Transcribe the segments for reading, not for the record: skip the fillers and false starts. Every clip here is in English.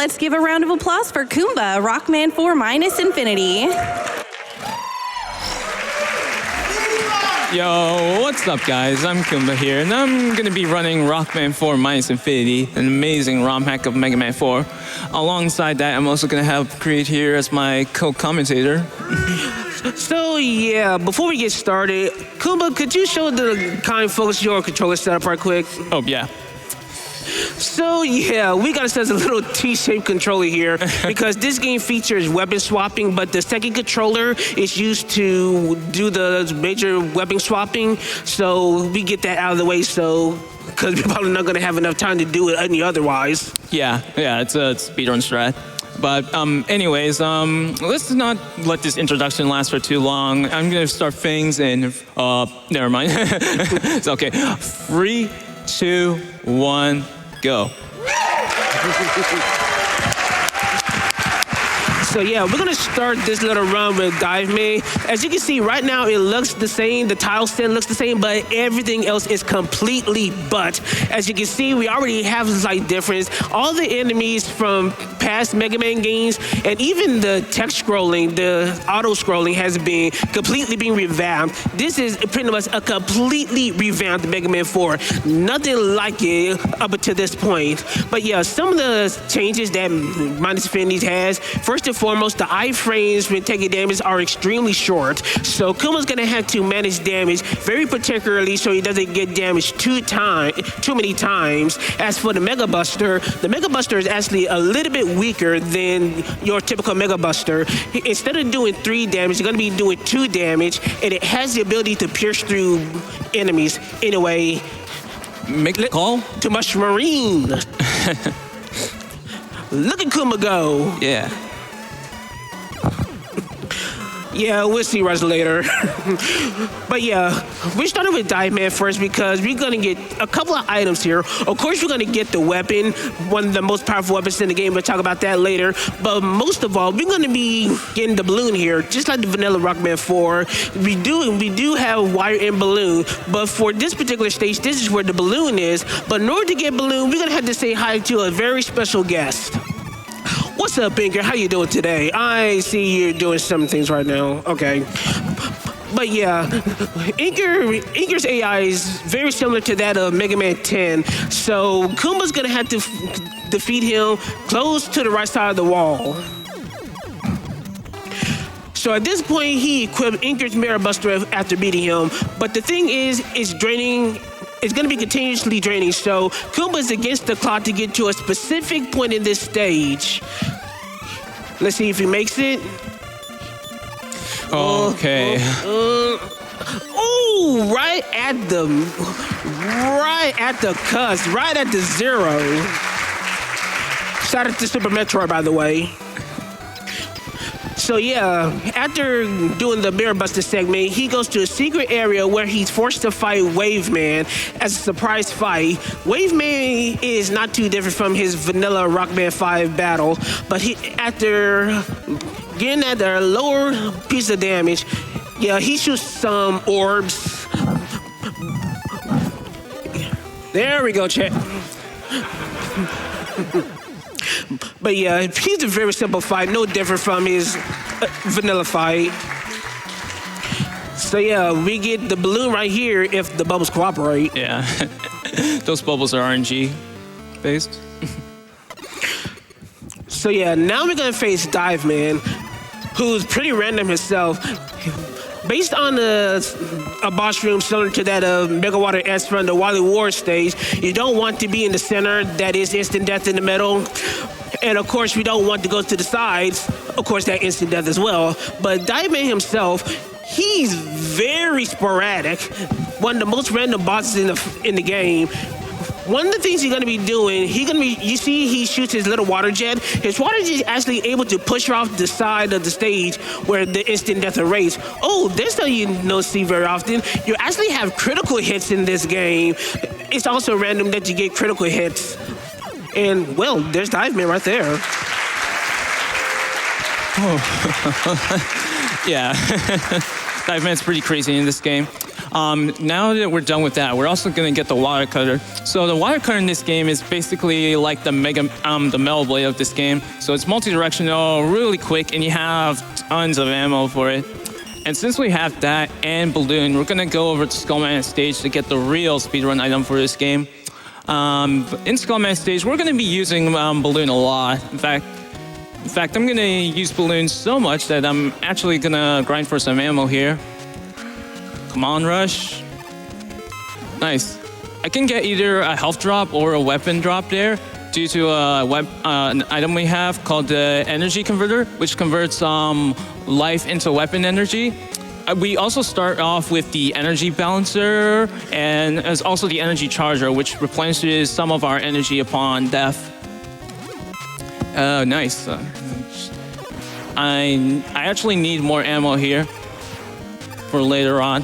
let's give a round of applause for Kuumba, Rockman 4 minus Infinity. Yo, what's up guys? I'm Kuumba here, and I'm gonna be running Rockman 4 minus Infinity, an amazing ROM hack of Mega Man 4. Alongside that, I'm also gonna have Creed here as my co-commentator. So yeah, before we get started, Kuumba, could you show the kind folks your controller setup right quick? Oh yeah. So yeah, we got ourselves a little T-shaped controller here because this game features weapon swapping, but the second controller is used to do the major weapon swapping. So we get that out of the way, so because we're probably not gonna have enough time to do it any otherwise. Yeah, it's a speedrun strat. But anyways, let's not let this introduction last for too long. I'm gonna start things in, never mind. It's okay. 3, 2, 1, go. So yeah, we're gonna start this little run with Dive Man. As you can see right now, it looks the same, the tile stand looks the same, but everything else is completely butt. As you can see, we already have a slight difference. All the enemies from past Mega Man games, and even the text scrolling, the auto scrolling has been completely being revamped. This is pretty much a completely revamped Mega Man 4. Nothing like it up until this point. But yeah, some of the changes that Minus Infinity has, first and foremost, the iframes when taking damage are extremely short. So Kuma's gonna have to manage damage very particularly so he doesn't get damaged too many times. As for the Mega Buster is actually a little bit weaker than your typical Mega Buster. Instead of doing 3 damage, you're gonna be doing 2 damage, and it has the ability to pierce through enemies. Anyway, Make the call. to Mush Marine. Look at Kuma go. Yeah. Yeah, we'll see Russ later. But yeah, we're starting with Dive Man first because we're gonna get a couple of items here. Of course, we're gonna get the weapon, one of the most powerful weapons in the game. We'll talk about that later. But most of all, we're gonna be getting the balloon here, just like the vanilla Rockman 4. We do have wire and balloon, but for this particular stage, this is where the balloon is. But in order to get balloon, we're gonna have to say hi to a very special guest. What's up, Inker? How you doing today? I see you're doing some things right now. Okay. But yeah, Inker's AI is very similar to that of Mega Man 10. So Kuma's gonna have to defeat him close to the right side of the wall. So at this point, he equipped Inker's Mirror Buster after beating him. But the thing is, it's draining. It's going to be continuously draining, so Kuumba's against the clock to get to a specific point in this stage. Let's see if he makes it. Okay. Oh, right at the cusp, right at the 0. Shout out to Super Metroid, by the way. So yeah, after doing the Mirror Buster segment, he goes to a secret area where he's forced to fight Wave Man as a surprise fight. Wave Man is not too different from his vanilla Rockman 5 battle, but after getting at the lower piece of damage, yeah, he shoots some orbs. There we go, chat. But yeah, he's a very simple fight, no different from his vanilla fight. So yeah, we get the balloon right here if the bubbles cooperate. Yeah. Those bubbles are RNG based. So yeah, now we're gonna face Dive Man, who's pretty random himself. Based on a boss room similar to that of Mega Water S from the Wily War stage, you don't want to be in the center, that is instant death in the middle. And of course, we don't want to go to the sides, of course, that instant death as well. But Dive Man himself, he's very sporadic. One of the most random bosses in the game. One of the things he's gonna be doing, you see he shoots his little water jet. His water jet is actually able to push her off the side of the stage where the instant death erase. Oh, there's something you don't see very often. You actually have critical hits in this game. It's also random that you get critical hits. And well, there's Dive Man right there. Oh. Yeah. Dive Man's pretty crazy in this game. Now that we're done with that, we're also going to get the water cutter. So the water cutter in this game is basically like the metal blade of this game. So it's multi-directional, really quick, and you have tons of ammo for it. And since we have that and balloon, we're going to go over to Skullman stage to get the real speedrun item for this game. In Skullman stage, we're going to be using balloon a lot. In fact, I'm going to use balloon so much that I'm actually going to grind for some ammo here. Come on, Rush. Nice. I can get either a health drop or a weapon drop there due to an item we have called the energy converter, which converts life into weapon energy. We also start off with the energy balancer and as also the energy charger, which replenishes some of our energy upon death. Oh, nice. I actually need more ammo here for later on.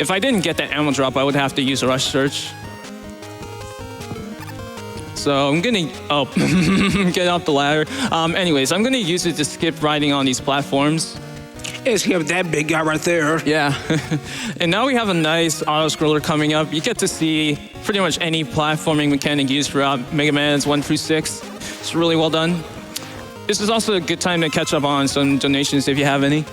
If I didn't get that ammo drop, I would have to use a rush search. So I'm gonna get off the ladder. Anyways, I'm gonna use it to skip riding on these platforms. It's that big guy right there. Yeah. And now we have a nice auto-scroller coming up. You get to see pretty much any platforming mechanic used throughout Mega Man's 1 through 6. It's really well done. This is also a good time to catch up on some donations if you have any.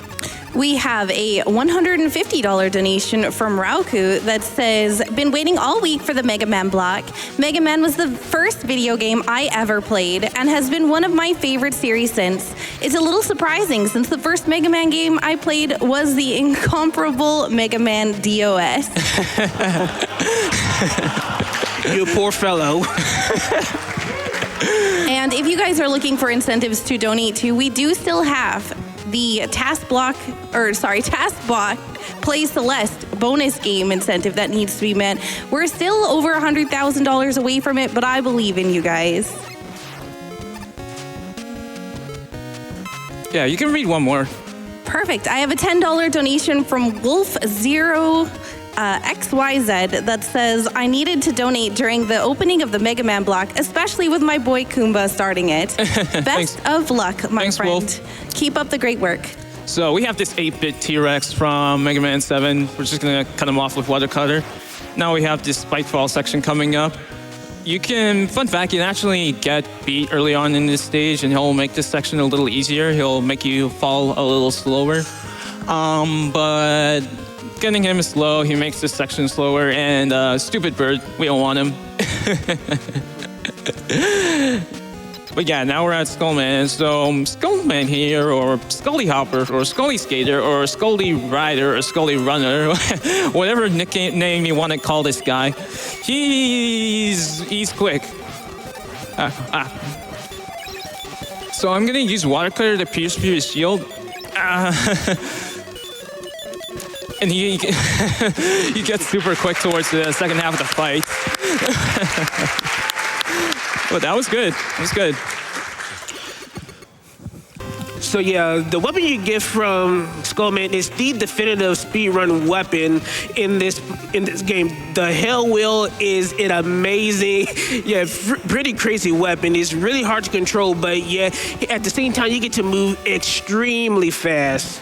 We have a $150 donation from Rauku that says, been waiting all week for the Mega Man block. Mega Man was the first video game I ever played and has been one of my favorite series since. It's a little surprising since the first Mega Man game I played was the incomparable Mega Man DOS. You poor fellow. And if you guys are looking for incentives to donate to, we do still have the Task Block Play Celeste bonus game incentive that needs to be met. We're still over $100,000 away from it, but I believe in you guys. Yeah, you can read one more. Perfect. I have a $10 donation from Wolf0 XYZ that says, I needed to donate during the opening of the Mega Man block, especially with my boy Kuumba starting it. Best of luck, my Thanks, friend. Wolf. Keep up the great work. So we have this 8-bit T-Rex from Mega Man 7. We're just going to cut him off with water cutter. Now we have this Spikefall section coming up. Fun fact, you can actually get beat early on in this stage and he'll make this section a little easier. He'll make you fall a little slower. But getting him is slow, he makes this section slower, and stupid bird, we don't want him. But yeah, now we're at Skullman, so Skullman here, or Scully Hopper, or Scully Skater, or Scully Rider, or Scully Runner, whatever nickname you want to call this guy, he's quick. So I'm gonna use water cutter to pierce through his shield. And he gets super quick towards the second half of the fight. But that was good. That was good. So yeah, the weapon you get from Skullman is the definitive speedrun weapon in this game. The Hell Wheel is an amazing, pretty crazy weapon. It's really hard to control, but yeah, at the same time, you get to move extremely fast.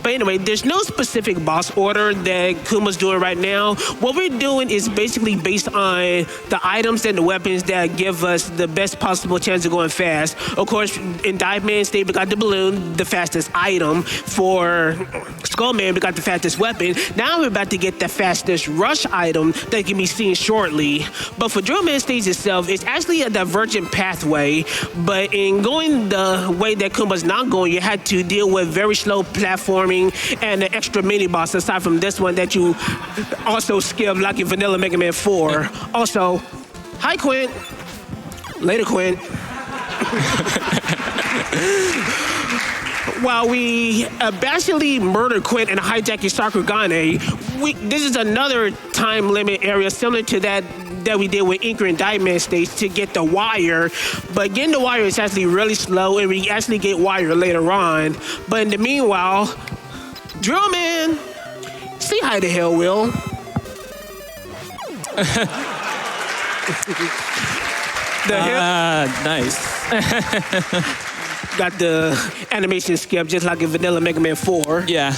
But anyway, there's no specific boss order that Kuma's doing right now. What we're doing is basically based on the items and the weapons that give us the best possible chance of going fast. Of course, in Dive Man State, we got the balloon, the fastest item. For Skullman, we got the fastest weapon. Now we're about to get the fastest rush item that can be seen shortly. But for Drill Man Stage itself, it's actually a divergent pathway. But in going the way that Kuma's not going, you had to deal with very slow platforming and an extra mini boss aside from this one that you also skip like in Vanilla Mega Man 4. Also, hi Quint. Later Quint. While we basically murder Quint and hijack your Sakuragane, this is another time limit area similar to that we did with Inker and Diamond Stage to get the wire. But getting the wire is actually really slow, and we actually get wire later on. But in the meanwhile, Drill Man, say hi to Hell Will. Nice. got the animation skip just like in vanilla Mega Man 4. Yeah,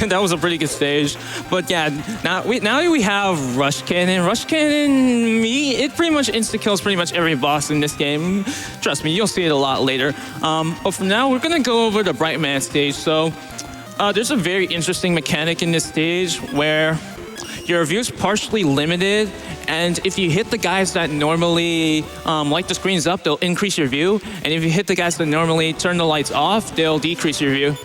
that was a pretty good stage. But yeah, now we have Rush Cannon. Rush Cannon, it pretty much insta-kills pretty much every boss in this game. Trust me, you'll see it a lot later. But for now, we're gonna go over the Brightman stage. So there's a very interesting mechanic in this stage where your view's partially limited, and if you hit the guys that normally light the screens up, they'll increase your view, and if you hit the guys that normally turn the lights off, they'll decrease your view.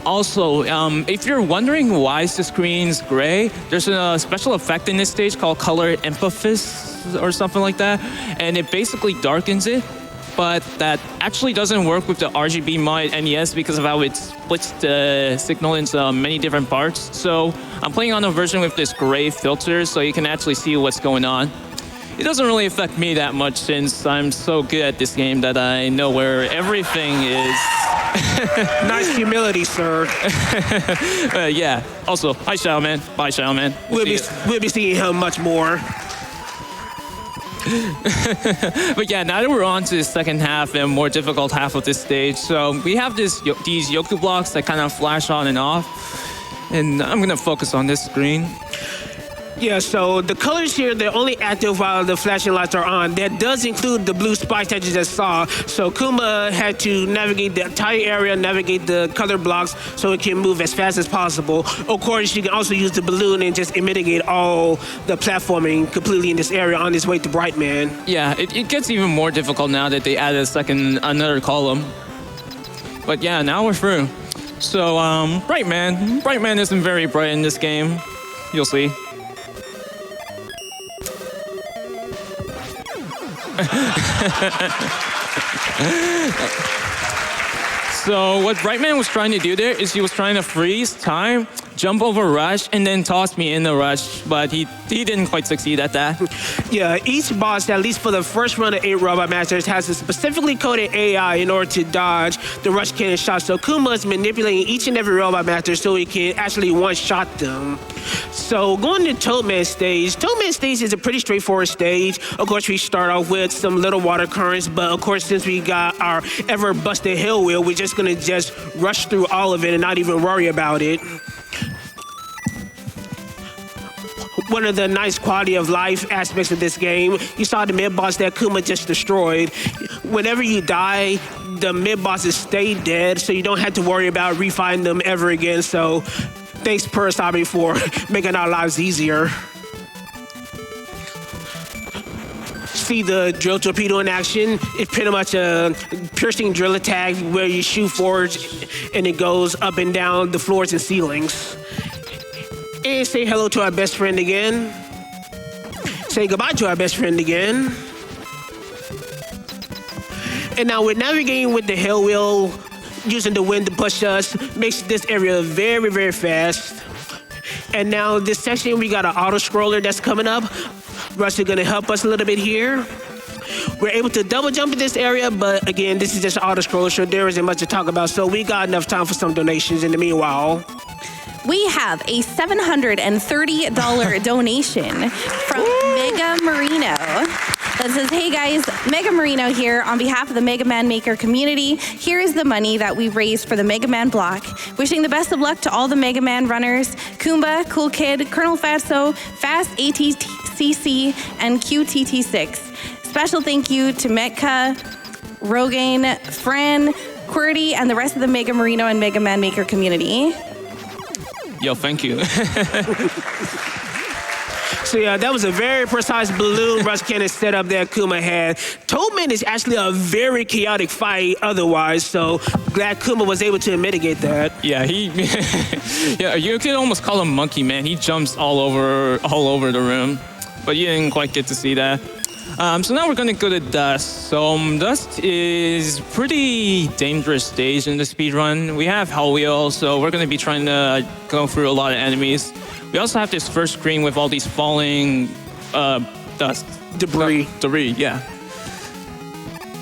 Also, if you're wondering why is the screen's gray, there's a special effect in this stage called Color Emphasis or something like that, and it basically darkens it. But that actually doesn't work with the RGB mod NES because of how it splits the signal into many different parts. So I'm playing on a version with this gray filter so you can actually see what's going on. It doesn't really affect me that much since I'm so good at this game that I know where everything is. Nice humility, sir. Yeah. Also, hi, Shaoman. Bye, Shaoman. We'll be seeing him much more. But yeah, now that we're on to the second half and more difficult half of this stage, so we have these Yoku blocks that kind of flash on and off, and I'm gonna focus on this screen. Yeah, so the colors here, they're only active while the flashing lights are on. That does include the blue spikes that you just saw. So Kuumba had to navigate the entire area, navigate the color blocks so it can move as fast as possible. Of course, you can also use the balloon and just mitigate all the platforming completely in this area on its way to Brightman. Yeah, it gets even more difficult now that they added another column. But yeah, now we're through. So, Brightman isn't very bright in this game. You'll see. So what Brightman was trying to do there is he was trying to freeze time, jump over Rush, and then toss me in the Rush, but he didn't quite succeed at that. Yeah, each boss, at least for the first run of 8 Robot Masters, has a specifically coded AI in order to dodge the Rush Cannon shot. So Kuumba is manipulating each and every Robot Master so he can actually one-shot them. So going to Toadman stage is a pretty straightforward stage. Of course, we start off with some little water currents, but of course, since we got our ever-busted hill wheel, we're just gonna rush through all of it and not even worry about it. One of the nice quality of life aspects of this game, you saw the mid-boss that Kuumba just destroyed. Whenever you die, the mid-bosses stay dead, so you don't have to worry about refighting them ever again. So thanks, Purasabi, for making our lives easier. See the drill torpedo in action. It's pretty much a piercing drill attack where you shoot forward and it goes up and down the floors and ceilings. And say hello to our best friend again. Say goodbye to our best friend again. And now we're navigating with the hill wheel, using the wind to push us, makes this area very, very fast. And now this section, we got an auto scroller that's coming up. Rush is gonna help us a little bit here. We're able to double jump in this area, but again, this is just an auto scroller, so there isn't much to talk about. So we got enough time for some donations in the meanwhile. We have a $730 donation from Mega Marino that says, hey guys, Mega Marino here on behalf of the Mega Man Maker community. Here is the money that we raised for the Mega Man block. Wishing the best of luck to all the Mega Man runners, Kuumba, Cool Kid, Colonel Fatso, Fast ATCC, and QTT6. Special thank you to Metka, Rogaine, Fran, Qwerty, and the rest of the Mega Marino and Mega Man Maker community. Yo, thank you. So yeah, that was a very precise balloon Rush Cannon setup that Kuumba had. Toadman is actually a very chaotic fight otherwise, so glad Kuumba was able to mitigate that. Yeah, yeah, you could almost call him Monkey Man. He jumps all over the room, but you didn't quite get to see that. So now we're gonna go to Dust. So Dust is pretty dangerous stage in the speedrun. We have Hell Wheel, so we're gonna be trying to go through a lot of enemies. We also have this first screen with all these falling dust. Debris, yeah.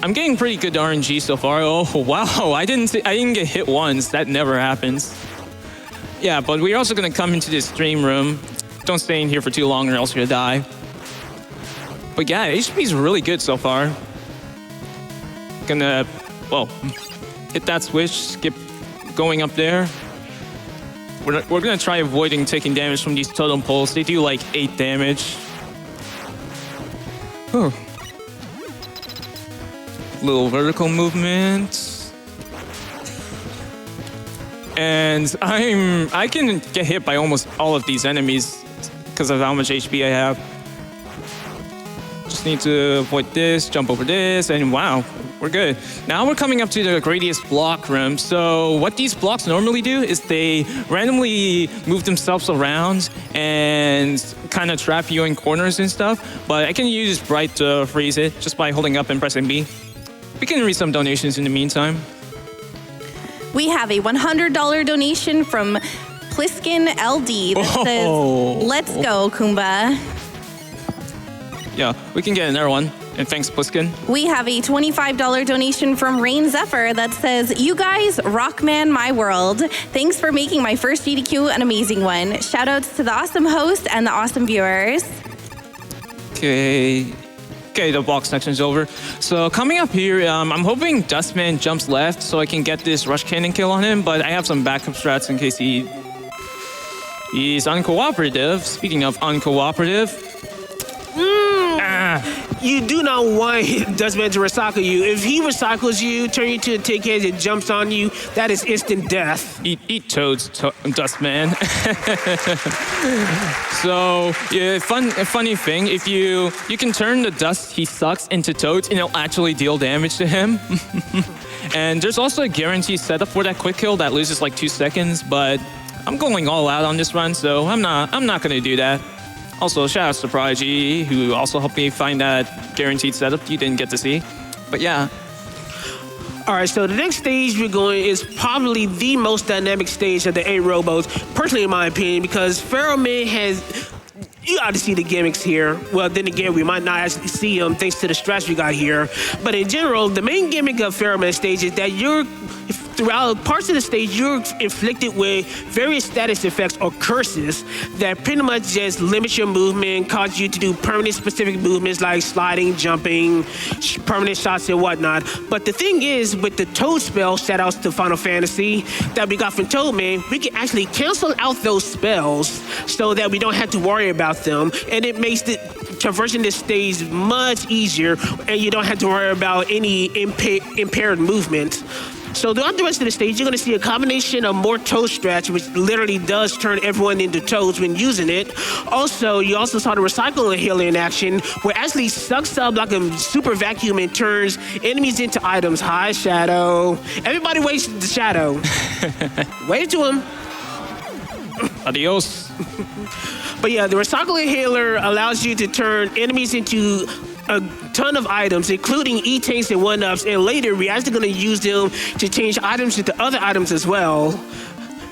I'm getting pretty good RNG so far. Oh wow, I didn't get hit once. That never happens. Yeah, but we're also gonna come into this stream room. Don't stay in here for too long or else you'll die. But yeah, HP is really good so far. hit that switch, skip going up there. We're gonna try avoiding taking damage from these totem poles. They do like 8 damage. Oh. Little vertical movement. And I can get hit by almost all of these enemies because of how much HP I have. Just need to avoid this, jump over this, and wow, we're good. Now we're coming up to the Gradius block room. So what these blocks normally do is they randomly move themselves around and kind of trap you in corners and stuff. But I can use Bright to freeze it just by holding up and pressing B. We can read some donations in the meantime. We have a $100 donation from Pliskin LD that says, "Let's go, Kuumba." Yeah, we can get another one. And thanks, Pliskin. We have a $25 donation from Rain Zephyr that says, "You guys, Rockman my world. Thanks for making my first GDQ an amazing one. Shoutouts to the awesome host and the awesome viewers." Okay, the block section's over. So coming up here, I'm hoping Dustman jumps left so I can get this rush cannon kill on him, but I have some backup strats in case he's uncooperative. Speaking of uncooperative. You do not want Dustman to recycle you. If he recycles you, turn you to a take head and jumps on you, that is instant death. Eat toads, Dustman. So, yeah, a funny thing, if you can turn the Dust He Sucks into toads and it'll actually deal damage to him. And there's also a guaranteed setup for that quick kill that loses like 2 seconds, but I'm going all out on this run, so I'm not gonna do that. Also, shout out to Prodigy, who also helped me find that guaranteed setup you didn't get to see. But yeah. All right, so the next stage we're going is probably the most dynamic stage of the 8 robos, personally in my opinion, because Pharaoh Man has... You got to see the gimmicks here. Well, then again, we might not actually see them thanks to the strats we got here. But in general, the main gimmick of Pharaoh Man stage is that throughout parts of the stage, you're inflicted with various status effects or curses that pretty much just limit your movement, cause you to do permanent specific movements like sliding, jumping, permanent shots and whatnot. But the thing is, with the Toad spell, shout outs to Final Fantasy, that we got from Toadman, we can actually cancel out those spells so that we don't have to worry about them. And it makes the traversing this stage much easier, and you don't have to worry about any impaired movement. So throughout the rest of the stage, you're going to see a combination of more toad strats, which literally does turn everyone into toads when using it. Also, you also saw the recycle inhaler in action, where it actually sucks up like a super vacuum and turns enemies into items. Hi, Shadow. Everybody waits the Shadow. Wave to him. Adios. But yeah, the recycle inhaler allows you to turn enemies into a ton of items, including E-tanks and 1-ups, and later we're actually going to use them to change items into other items as well.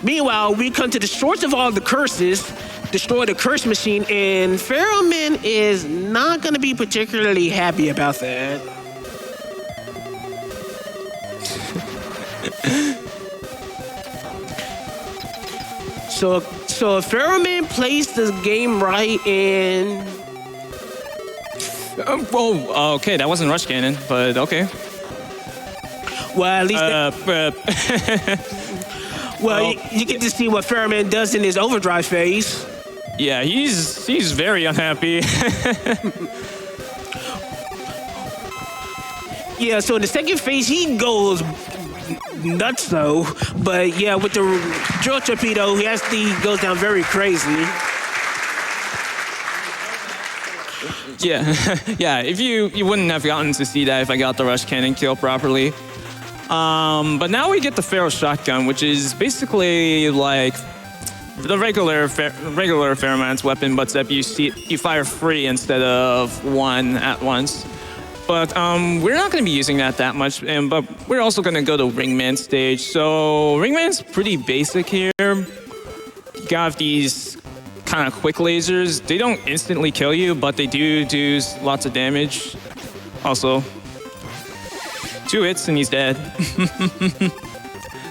Meanwhile, we come to the source of all the curses, destroy the curse machine, and Pharaoh Man is not going to be particularly happy about that. So if Pharaoh Man plays the game right and... okay, that wasn't Rush Cannon, but okay. Well, at least... you get to see what Pharaoh Man does in his overdrive phase. Yeah, he's very unhappy. Yeah, so in the second phase, he goes nuts though. But yeah, with the drill torpedo, he actually goes down very crazy. Yeah, if you wouldn't have gotten to see that if I got the rush cannon kill properly. But now we get the Pharaoh shotgun, which is basically like the regular Pharaoh Man's weapon, but except you fire 3 instead of 1 at once. But we're not going to be using that much, but we're also going to go to Ringman stage. So Ringman's pretty basic here. You got these kind of quick lasers. They don't instantly kill you, but they do lots of damage. Also, 2 hits and he's dead.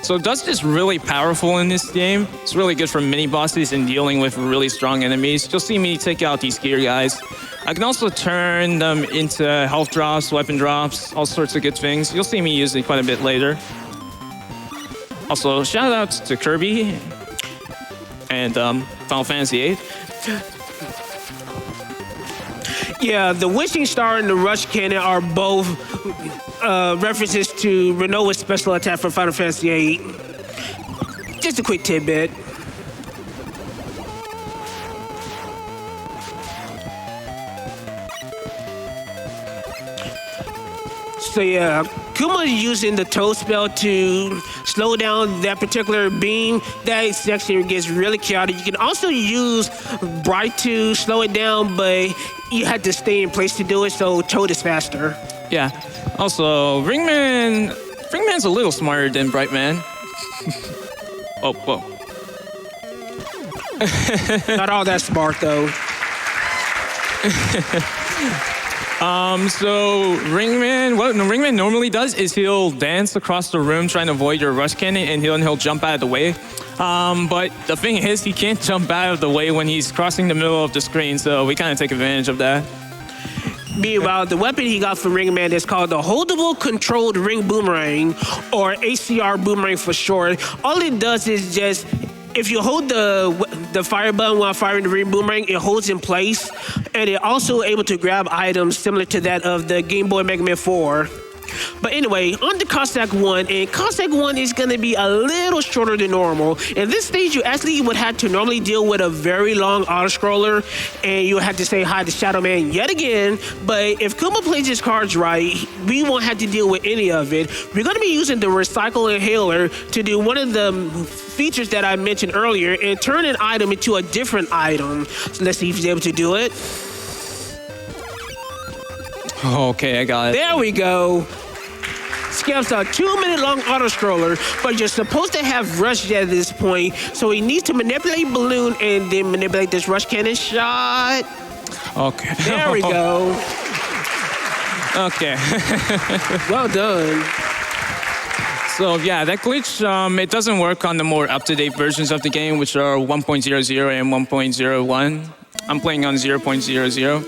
So Dust is really powerful in this game. It's really good for mini bosses and dealing with really strong enemies. You'll see me take out these gear guys. I can also turn them into health drops, weapon drops, all sorts of good things. You'll see me use it quite a bit later. Also, shout outs to Kirby and Final Fantasy VIII. Yeah, the Wishing Star and the Rush Cannon are both references to Renoa's special attack from Final Fantasy VIII. Just a quick tidbit. So yeah, Kuumba is using the Toad spell to slow down that particular beam. That section gets really chaotic. You can also use Bright to slow it down, but you had to stay in place to do it, so Toad is faster. Yeah. Also, Ringman's a little smarter than Brightman. Oh, whoa. Not all that smart, though. So Ringman, what Ringman normally does is he'll dance across the room trying to avoid your rush cannon, and he'll jump out of the way. But the thing is, he can't jump out of the way when he's crossing the middle of the screen, so we kind of take advantage of that. Meanwhile, the weapon he got from Ringman is called the Holdable Controlled Ring Boomerang, or HCR Boomerang for short. All it does is just, if you hold the fire button while firing the ring boomerang, it holds in place, and it also able to grab items similar to that of the Game Boy Mega Man 4. But anyway, on to Cossack 1, and Cossack 1 is going to be a little shorter than normal. In this stage, you actually would have to normally deal with a very long auto-scroller, and you would have to say hi to Shadow Man yet again. But if Kuumba plays his cards right, we won't have to deal with any of it. We're going to be using the Recycle Inhaler to do one of the features that I mentioned earlier and turn an item into a different item. So let's see if he's able to do it. Okay, I got it. There we go. Skips a 2-minute long auto-scroller, but you're supposed to have Rush at this point, so he needs to manipulate Balloon and then manipulate this Rush Cannon shot. Okay. There we go. Okay. Well done. So yeah, that glitch, it doesn't work on the more up-to-date versions of the game, which are 1.00 and 1.01. I'm playing on 0.00.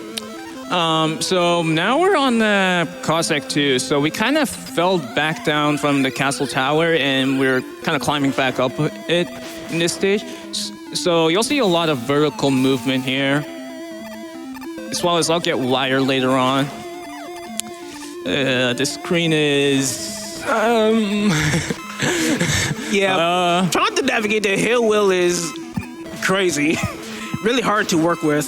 So now we're on the Cossack 2. So we kind of fell back down from the castle tower, and we're kind of climbing back up it in this stage. So you'll see a lot of vertical movement here, as well as I'll get wire later on. The screen is... Yeah, trying to navigate the hill wheel is crazy. Really hard to work with.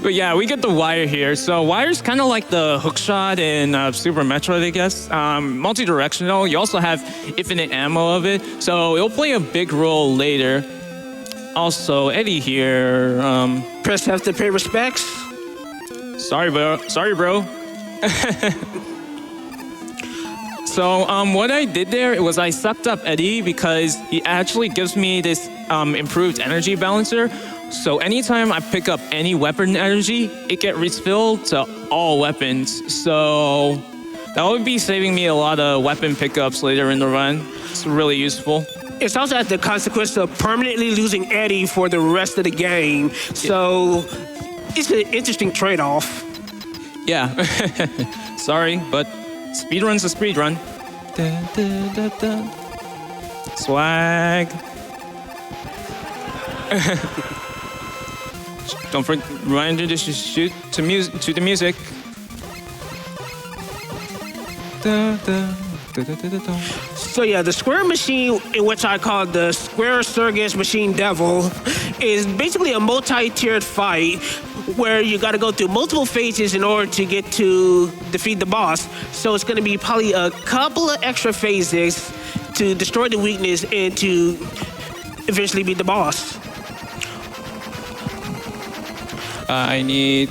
But yeah, we get the wire here. So wire's kind of like the hookshot in Super Metroid, I guess. Multi-directional. You also have infinite ammo of it. So it'll play a big role later. Also, Eddie here. Press F to pay respects. Sorry, bro. So what I did there was I sucked up Eddie because he actually gives me this improved energy balancer. So anytime I pick up any weapon energy, it gets refilled to all weapons. So that would be saving me a lot of weapon pickups later in the run. It's really useful. It's also at the consequence of permanently losing Eddie for the rest of the game. So it's an interesting trade-off. Yeah. Sorry, but speedrun's a speedrun. Swag. Don't forget, reminder to shoot to the music. So yeah, the square machine, in which I call the Square Surges Machine Devil, is basically a multi-tiered fight where you got to go through multiple phases in order to get to defeat the boss. So it's going to be probably a couple of extra phases to destroy the weakness and to eventually beat the boss. I need...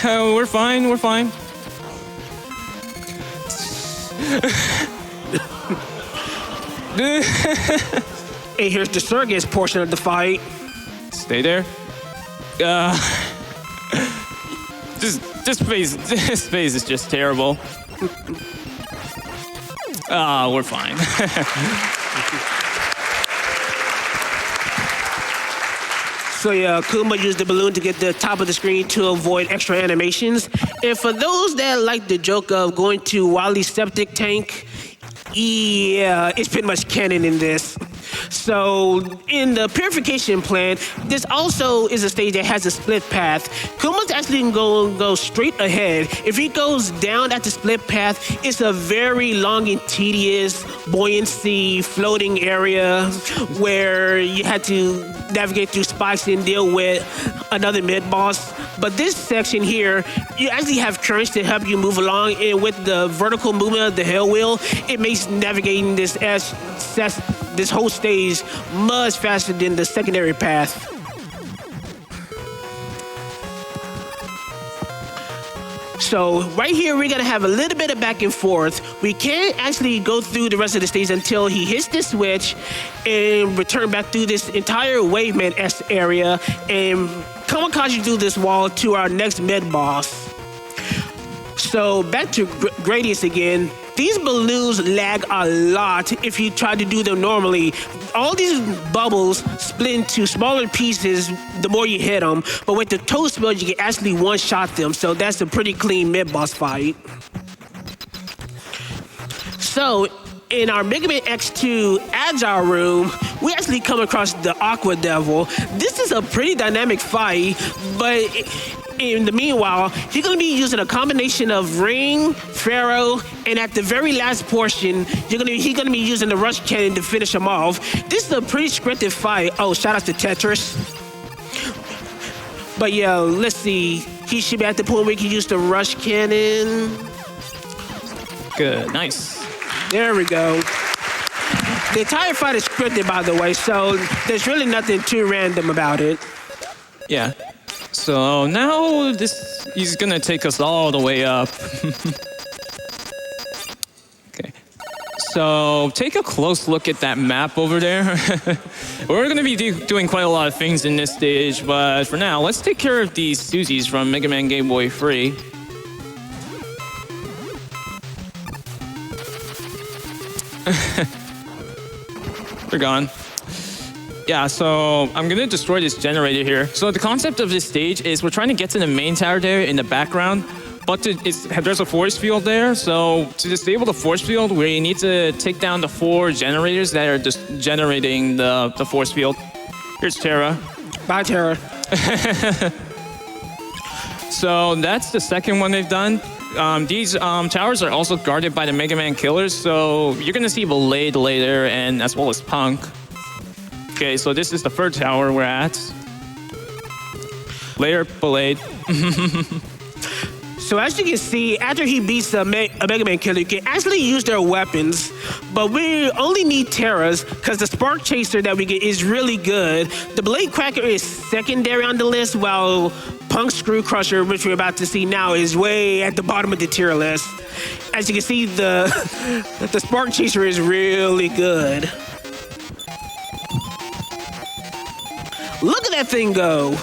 we're fine. And here's the Surges portion of the fight. Stay there. This phase is just terrible. We're So yeah, Kuumba used the balloon to get the top of the screen to avoid extra animations. And for those that like the joke of going to Wally's septic tank, yeah, it's pretty much canon in this. So in the purification plant, this also is a stage that has a split path. Kuma's actually going to go straight ahead. If he goes down at the split path, it's a very long and tedious buoyancy floating area where you had to navigate through spikes and deal with another mid-boss. But this section here, you actually have currents to help you move along, and with the vertical movement of the hell wheel, it makes navigating this whole stage much faster than the secondary path. So right here, we're gonna have a little bit of back and forth. We can't actually go through the rest of the stage until he hits this switch and return back through this entire Waveman-esque area and kamikaze through this wall to our next mid-boss. So back to Gradius again. These balloons lag a lot if you try to do them normally. All these bubbles split into smaller pieces the more you hit them, but with the toe spell, you can actually one-shot them, so that's a pretty clean mid-boss fight. So, in our Mega Man X2 Agile room, we actually come across the Aqua Devil. This is a pretty dynamic fight, but in the meanwhile, he's going to be using a combination of Ring, Pharaoh, and at the very last portion, he's going to be using the Rush Cannon to finish him off. This is a pretty scripted fight. Oh, shout out to Tetris. But yeah, let's see. He should be at the point where he can use the Rush Cannon. Good, nice. There we go. The entire fight is scripted, by the way, so there's really nothing too random about it. Yeah. So now he's gonna take us all the way up. Okay. So take a close look at that map over there. We're gonna be doing quite a lot of things in this stage, but for now, let's take care of these Susies from Mega Man Game Boy Free. They're gone. Yeah, so I'm gonna destroy this generator here. So the concept of this stage is we're trying to get to the main tower there in the background, but there's a force field there. So to disable the force field, we need to take down the 4 generators that are just generating the force field. Here's Terra. Bye, Terra. So that's the second one they've done. These towers are also guarded by the Mega Man killers, so you're gonna see Blade later, and as well as Punk. Okay, so this is the 3rd tower we're at. Later, Blade. So as you can see, after he beats a Mega Man killer, you can actually use their weapons, but we only need Terras because the Spark Chaser that we get is really good. The Blade Cracker is secondary on the list, while Punk Screw Crusher, which we're about to see now, is way at the bottom of the tier list. As you can see, the Spark Chaser is really good. Look at that thing go.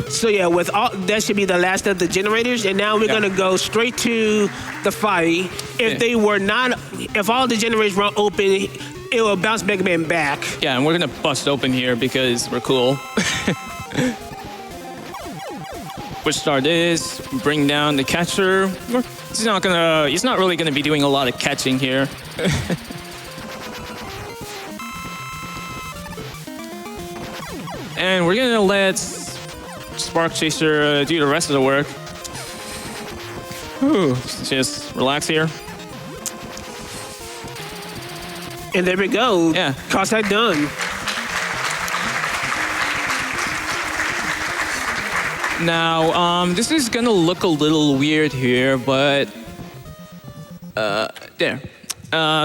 So yeah, that should be the last of the generators, and now we're gonna go straight to the fight. If all the generators weren't open, it will bounce Mega Man back. Yeah, and we're gonna bust open here because we're cool. Which start is bring down the catcher. He's not really gonna be doing a lot of catching here. And we're gonna let Spark Chaser do the rest of the work. Whew, just relax here. And there we go. Yeah. Cossack done. Now, this is gonna look a little weird here, but there.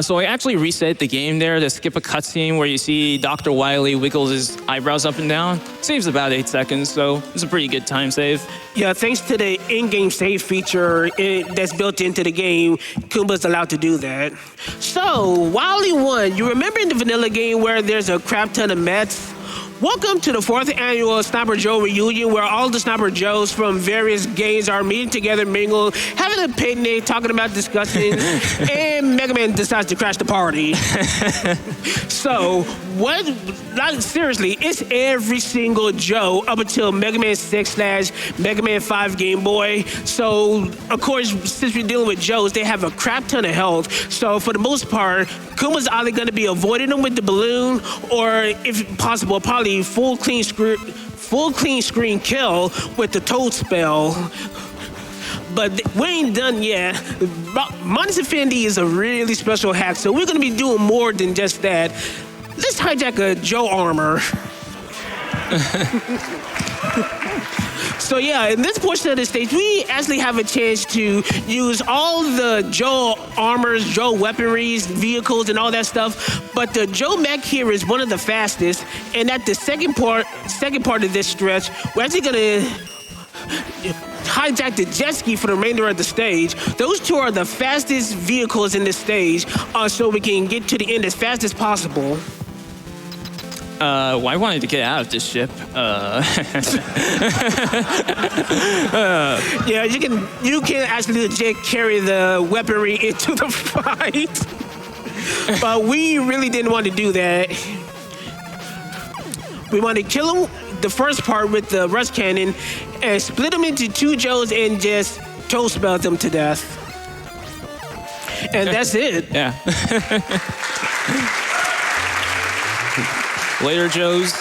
So I actually reset the game there to skip a cutscene where you see Dr. Wily wiggles his eyebrows up and down. Saves about 8 seconds, so it's a pretty good time save. Yeah, thanks to the in-game save feature that's built into the game, Kuumba's allowed to do that. So, Wily 1, you remember in the vanilla game where there's a crap ton of mets? Welcome to the 4th annual Sniper Joe reunion, where all the Sniper Joes from various games are meeting together, mingle, having a picnic, talking about discussing, and Mega Man decides to crash the party. So, seriously, it's every single Joe up until Mega Man 6/Mega Man 5 Game Boy. So, of course, since we're dealing with Joes, they have a crap ton of health. So, for the most part, Kuma's either going to be avoiding them with the balloon, or if possible, probably full clean screen kill with the Toad spell. But we ain't done yet. Minus Infinity is a really special hack, so we're going to be doing more than just that. Let's hijack a Joe armor. So yeah, in this portion of the stage, we actually have a chance to use all the Joe armors, Joe weaponries, vehicles, and all that stuff. But the Joe mech here is one of the fastest. And at the second part of this stretch, we're actually gonna hijack the jet ski for the remainder of the stage. Those two are the fastest vehicles in this stage, so we can get to the end as fast as possible. Well, I wanted to get out of this ship. Yeah, you can actually legit carry the weaponry into the fight. But we really didn't want to do that. We want to kill him the first part with the rush cannon and split them into 2 Joes and just Toad spell them to death. And that's it. Yeah. Later, Joes.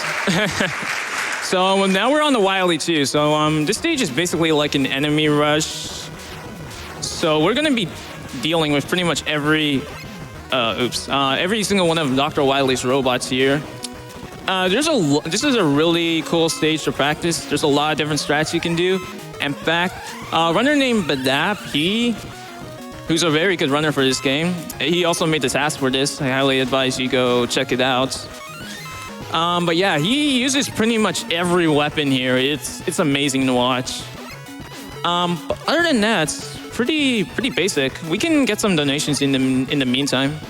So now we're on the Wily too. So this stage is basically like an enemy rush. So we're gonna be dealing with pretty much every single one of Dr. Wily's robots here. This is a really cool stage to practice. There's a lot of different strats you can do. In fact, a runner named Badap, who's a very good runner for this game, he also made the task for this. I highly advise you go check it out. But yeah, he uses pretty much every weapon here. It's amazing to watch. But other than that, it's pretty basic. We can get some donations in the meantime.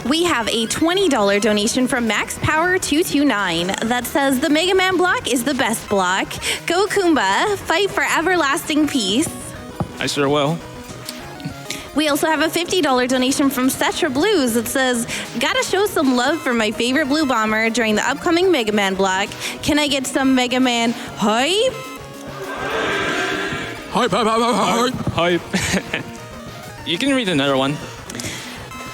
We have a $20 donation from MaxPower229 that says the Mega Man block is the best block. Go Kuumba, fight for everlasting peace. I sure will. We also have a $50 donation from Cetra Blues that says, gotta show some love for my favorite blue bomber during the upcoming Mega Man block. Can I get some Mega Man hype? Hype. You can read another one.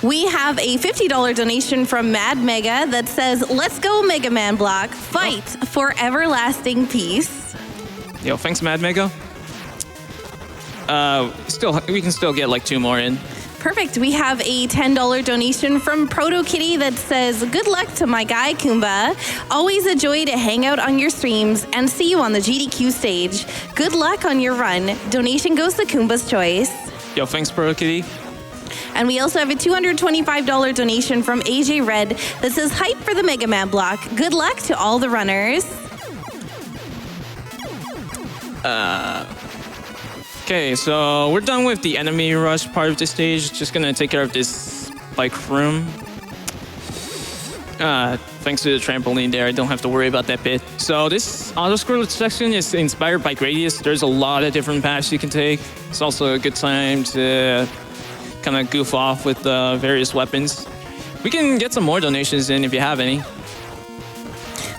We have a $50 donation from Mad Mega that says, let's go Mega Man block, fight for everlasting peace. Yo, thanks Mad Mega. We can still get like 2 more in. Perfect. We have a $10 donation from Proto Kitty that says, good luck to my guy Kuumba. Always a joy to hang out on your streams and see you on the GDQ stage. Good luck on your run. Donation goes to Kuumba's choice. Yo, thanks Proto Kitty. And we also have a $225 donation from AJ Red that says, hype for the Mega Man block. Good luck to all the runners. Okay, so we're done with the enemy rush part of the stage. Just gonna take care of this bike room. Thanks to the trampoline there, I don't have to worry about that bit. So this auto-scroll section is inspired by Gradius. There's a lot of different paths you can take. It's also a good time to kind of goof off with various weapons. We can get some more donations in if you have any.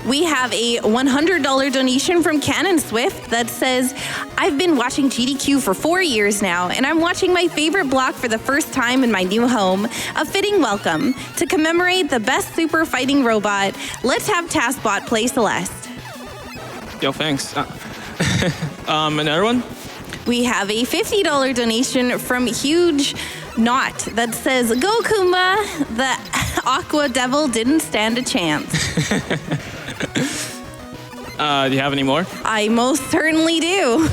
We have a $100 donation from Cannon Swift that says, I've been watching GDQ for 4 years now, and I'm watching my favorite block for the first time in my new home. A fitting welcome. To commemorate the best super fighting robot, let's have TaskBot play Celeste. Yo, thanks. Another one? We have a $50 donation from Huge Knot that says, go Kuumba, the Aqua Devil didn't stand a chance. Do you have any more? I most certainly do.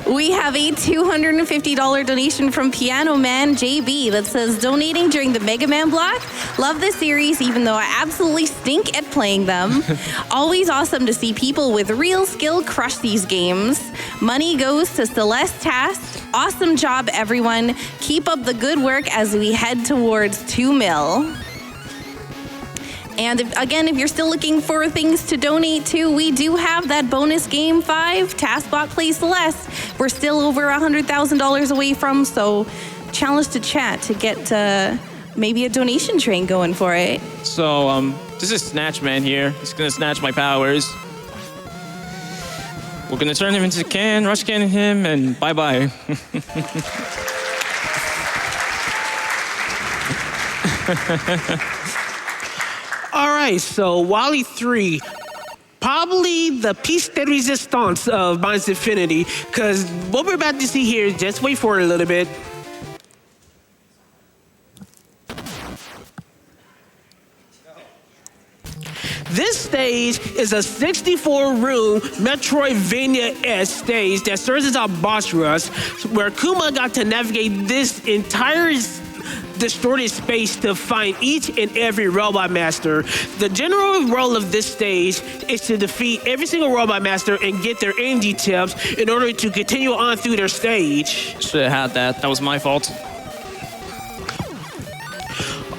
We have a $250 donation from Piano Man JB that says, donating during the Mega Man block. Love this series, even though I absolutely stink at playing them. Always awesome to see people with real skill crush these games. Money goes to Celeste Task. Awesome job, everyone. Keep up the good work as we head towards 2 mil. And if you're still looking for things to donate to, we do have that bonus game 5, TaskBot Play Celeste. We're still over $100,000 away from, so challenge to chat to get maybe a donation train going for it. So, this is Snatchman here. He's gonna snatch my powers. We're gonna turn him into can, rush cannon him, and bye-bye. All right, so Wally 3, probably the piece de resistance of Mine's Infinity, because what we're about to see here, just wait for it a little bit. This stage is a 64-room Metroidvania-esque stage that serves as our boss rush, where Kuumba got to navigate this entire distorted space to find each and every Robot Master. The general role of this stage is to defeat every single Robot Master and get their energy tips in order to continue on through their stage. Should have had that. That was my fault.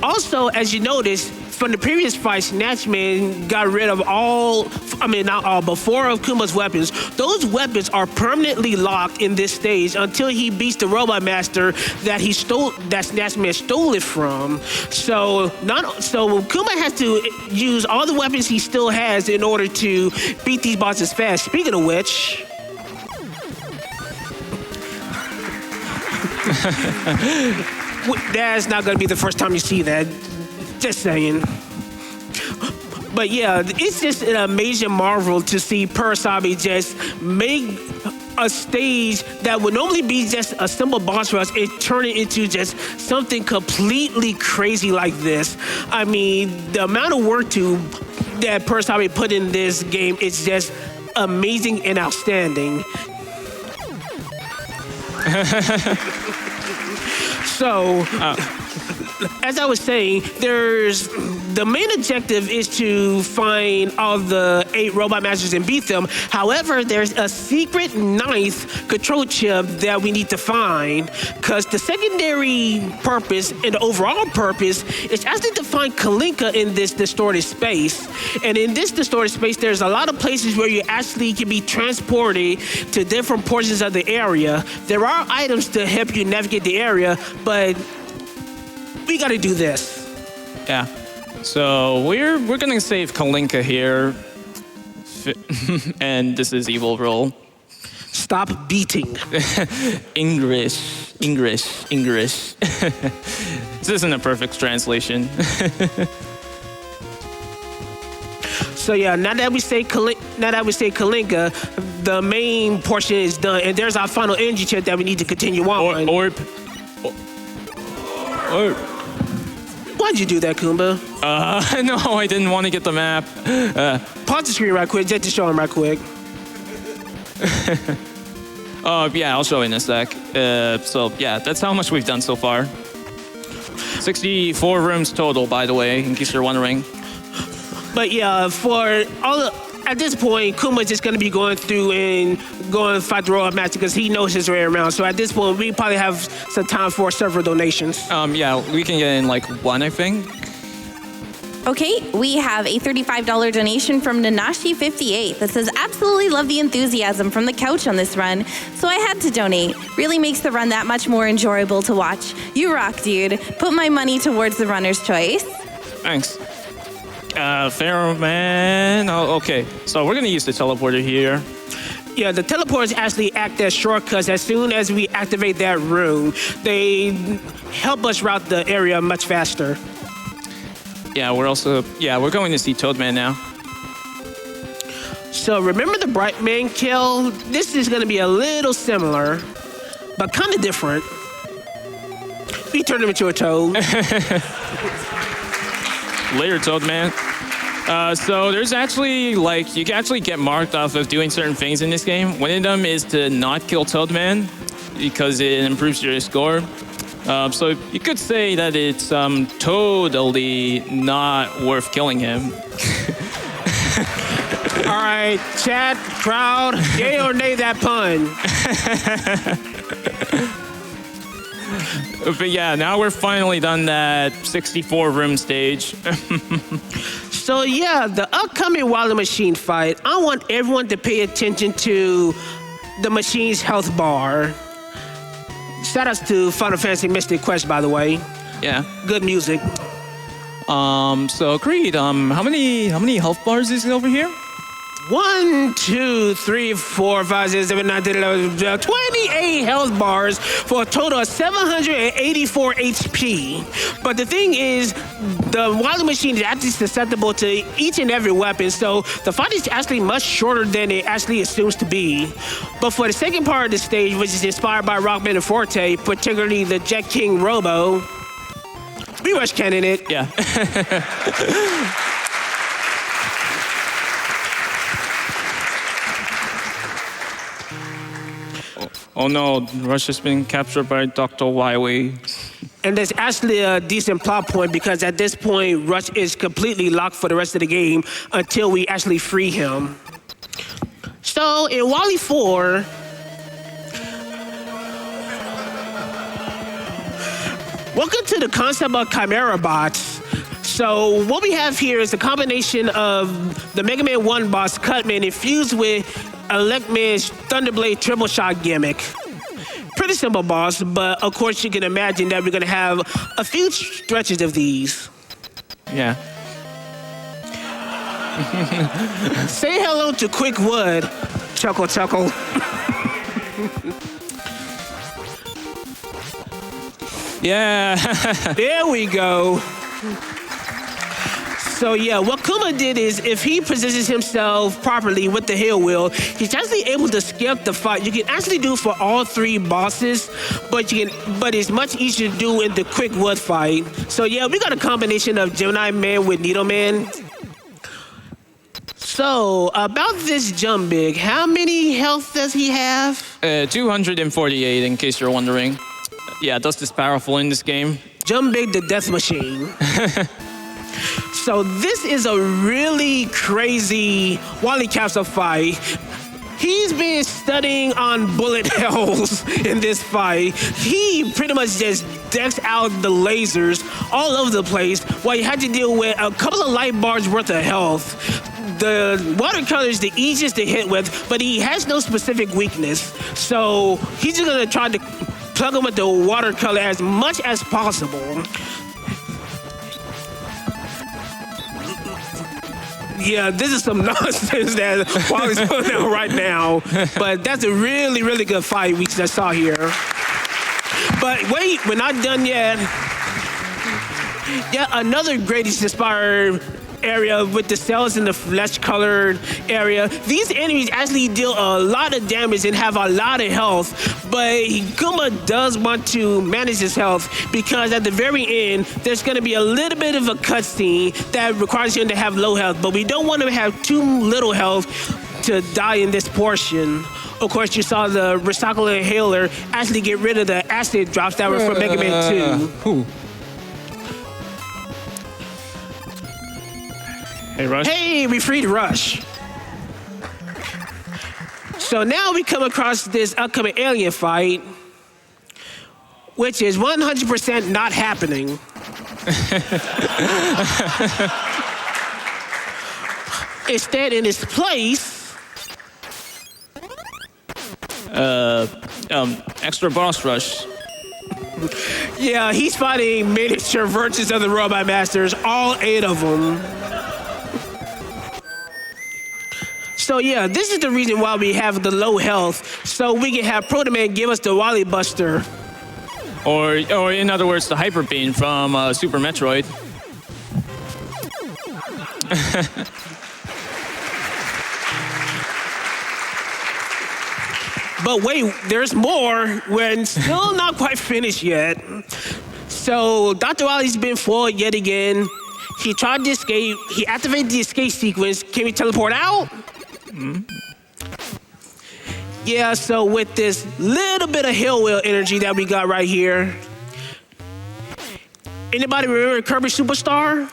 Also, as you notice, from the previous fight, Snatchman got rid of all, not all, but 4 of Kuumba's weapons. Those weapons are permanently locked in this stage until he beats the Robot Master that Snatchman stole it from. So Kuumba has to use all the weapons he still has in order to beat these bosses fast. Speaking of which, that's not going to be the first time you see that. Just saying. But yeah, it's just an amazing marvel to see Purasabi just make a stage that would normally be just a simple boss rush and turn it into just something completely crazy like this. I mean, the amount of work that Purasabi put in this game is just amazing and outstanding. So, as I was saying, the main objective is to find all the 8 Robot Masters and beat them. However, there's a secret 9th control chip that we need to find, because the secondary purpose and the overall purpose is actually to find Kalinka in this distorted space. And in this distorted space, there's a lot of places where you actually can be transported to different portions of the area. There are items to help you navigate the area, but we gotta do this. Yeah. So we're gonna save Kalinka here. And this is evil roll. Stop beating. English. This isn't a perfect translation. So yeah, now that we say Kalinka, the main portion is done, and there's our final energy chip that we need to continue on. Orb. Why'd you do that, Kuumba? No, I didn't want to get the map. Pause the screen right quick, just to show him right quick. Yeah, I'll show in a sec. So yeah, that's how much we've done so far. 64 rooms total, by the way, in case you're wondering. But yeah, at this point, Kuumba's just going to be going through and going to fight the Robot Master because he knows his way around. So at this point, we probably have some time for several donations. Yeah, we can get in like 1, I think. Okay, we have a $35 donation from Nanashi58 that says, absolutely love the enthusiasm from the couch on this run, so I had to donate. Really makes the run that much more enjoyable to watch. You rock, dude. Put my money towards the runner's choice. Thanks. Pharaoh man. Oh, okay, so we're gonna use the teleporter here. Yeah, the teleporters actually act as shortcuts. As soon as we activate that room, they help us route the area much faster. Yeah, we're going to see Toadman now. So remember the Bright Man kill? This is gonna be a little similar, but kind of different. We turn him into a toad. Later, Toadman. So there's actually, you can actually get marked off of doing certain things in this game. One of them is to not kill Toadman because it improves your score. So you could say that it's totally not worth killing him. All right, chat, crowd, yay or nay that pun? But yeah, now we're finally done that 64 room stage. So yeah, the upcoming Wily Machine fight, I want everyone to pay attention to the machine's health bar. Shout outs to Final Fantasy Mystic Quest, by the way. Yeah. Good music. So Creed, how many health bars is it over here? 1, 2, 3, 4, 5, 6, 7, 8, 10, 11, 12, 28 health bars for a total of 784 HP. But the thing is, the Wily Machine is actually susceptible to each and every weapon, so the fight is actually much shorter than it actually assumes to be. But for the second part of the stage, which is inspired by Rockman and Forte, particularly the Jet King Robo, we rush cannon it. Yeah. Oh no, Rush has been captured by Dr. Wily. And there's actually a decent plot point because at this point, Rush is completely locked for the rest of the game until we actually free him. So in Wily 4, welcome to the concept of Chimera bots. So what we have here is a combination of the Mega Man 1 boss Cutman infused with Electman's Thunderblade triple shot gimmick. Pretty simple boss, but of course you can imagine that we're gonna have a few stretches of these. Yeah. Say hello to Quick Wood. Chuckle, chuckle. Yeah. There we go. So yeah, what Kuumba did is if he positions himself properly with the hill wheel, he's actually able to skip the fight. You can actually do for all 3 bosses, but it's much easier to do in the Quick Wood fight. So yeah, we got a combination of Gemini Man with Needle Man. So about this Jump Big, how many health does he have? 248 in case you're wondering. Yeah, Dust is powerful in this game. Jump Big the Death Machine. So this is a really crazy Wily Capsule fight. He's been studying on bullet hells in this fight. He pretty much just decks out the lasers all over the place while you had to deal with a couple of light bars worth of health. The watercolor is the easiest to hit with, but he has no specific weakness. So he's just gonna try to plug him with the watercolor as much as possible. Yeah, this is some nonsense that Wally's putting out right now. But that's a really, really good fight we just saw here. But wait, we're not done yet. Yeah, another greatest inspired area with the cells in the flesh-colored area. These enemies actually deal a lot of damage and have a lot of health, but Kuumba does want to manage his health because at the very end, there's going to be a little bit of a cutscene that requires him to have low health, but we don't want him to have too little health to die in this portion. Of course, you saw the recycle inhaler actually get rid of the acid drops that were from Mega Man 2. Hey, Rush. Hey, we freed Rush. So now we come across this upcoming alien fight, which is 100% not happening. Instead, in its place, Extra Boss Rush. yeah, he's fighting miniature versions of the Robot Masters, all 8 of them. So yeah, this is the reason why we have the low health, so we can have Proto Man give us the Wily Buster. Or in other words, the Hyper Beam from Super Metroid. But wait, there's more. We're still not quite finished yet. So Dr. Wily's been foiled yet again. He tried to escape. He activated the escape sequence. Can we teleport out? Yeah, so with this little bit of hill wheel energy that we got right here. Anybody remember Kirby Superstar?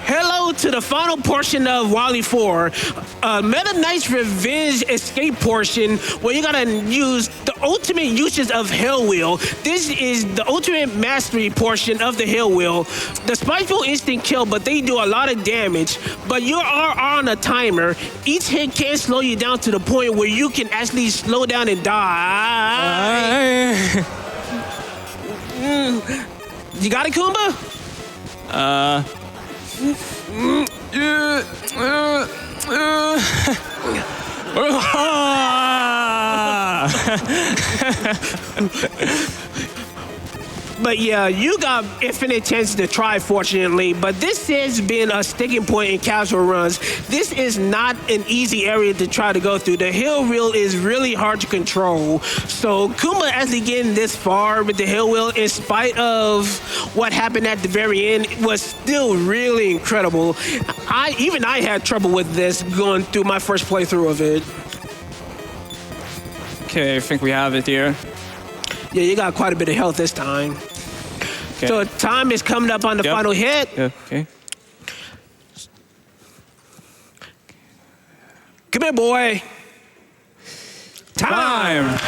Hello go to the final portion of Wally 4, Meta Knight's Revenge escape portion, where you gotta use the ultimate uses of Hell Wheel. This is the ultimate mastery portion of the Hell Wheel. The Spiteful instant kill, but they do a lot of damage. But you are on a timer. Each hit can slow you down to the point where you can actually slow down and die. You got it, Kuumba? But yeah, you got infinite chances to try, fortunately. But this has been a sticking point in casual runs. This is not an easy area to try to go through. The hill wheel is really hard to control. So Kuumba actually getting this far with the hill wheel, in spite of what happened at the very end, was still really incredible. Even I had trouble with this going through my first playthrough of it. Okay, I think we have it here. Yeah, you got quite a bit of health this time. Okay. So time is coming up on the final hit. Yeah, okay. Come here, boy. Time.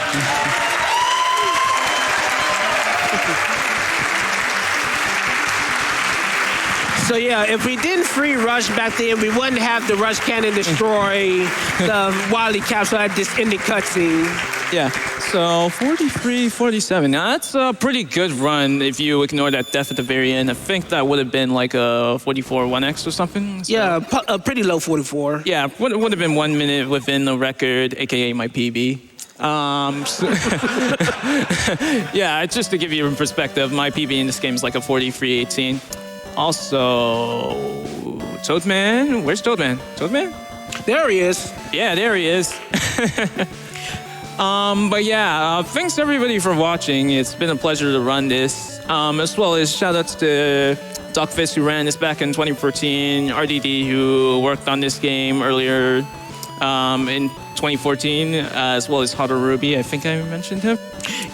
So yeah, if we didn't free rush back then, we wouldn't have the rush cannon destroy the Wily capsule at this ending cutscene. Yeah, so 43, 47. Now that's a pretty good run if you ignore that death at the very end. I think that would have been like a 44 1x or something. So. Yeah, a pretty low 44. Yeah, would have been 1 minute within the record, aka my PB. Yeah, just to give you a perspective, my PB in this game is like a 43-18. Also, Toadman, where's Toadman? Toadman? There he is. Yeah, there he is. But yeah, thanks everybody for watching. It's been a pleasure to run this. As well as shout outs to Duckfist who ran this back in 2014, RDD who worked on this game earlier in 2014, as well as Hodoruby. I think I mentioned him.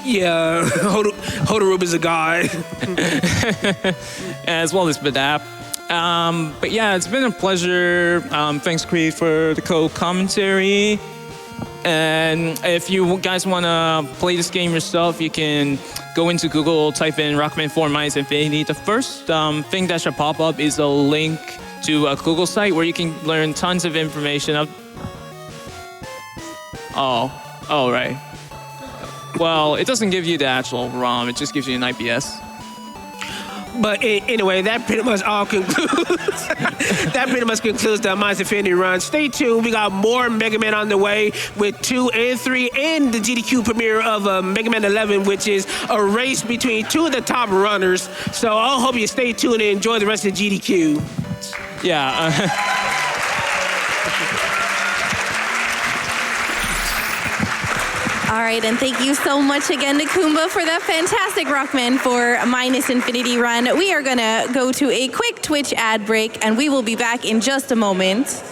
Yeah, Hodoruby's a guy. As well as Badap. But yeah, it's been a pleasure. Thanks, Creed, for the co-commentary. And if you guys want to play this game yourself, you can go into Google, type in Rockman 4 Minus Infinity. The first thing that should pop up is a link to a Google site where you can learn tons of information. Oh, right. Well, it doesn't give you the actual ROM. It just gives you an IPS. But anyway, that pretty much all concludes. That pretty much concludes the Minds Infinity run. Stay tuned. We got more Mega Man on the way with 2 and 3 and the GDQ premiere of Mega Man 11, which is a race between two of the top runners. So I hope you stay tuned and enjoy the rest of GDQ. Yeah. All right, and thank you so much again to Kuumba for that fantastic Rockman for Minus Infinity run. We are going to go to a quick Twitch ad break, and we will be back in just a moment.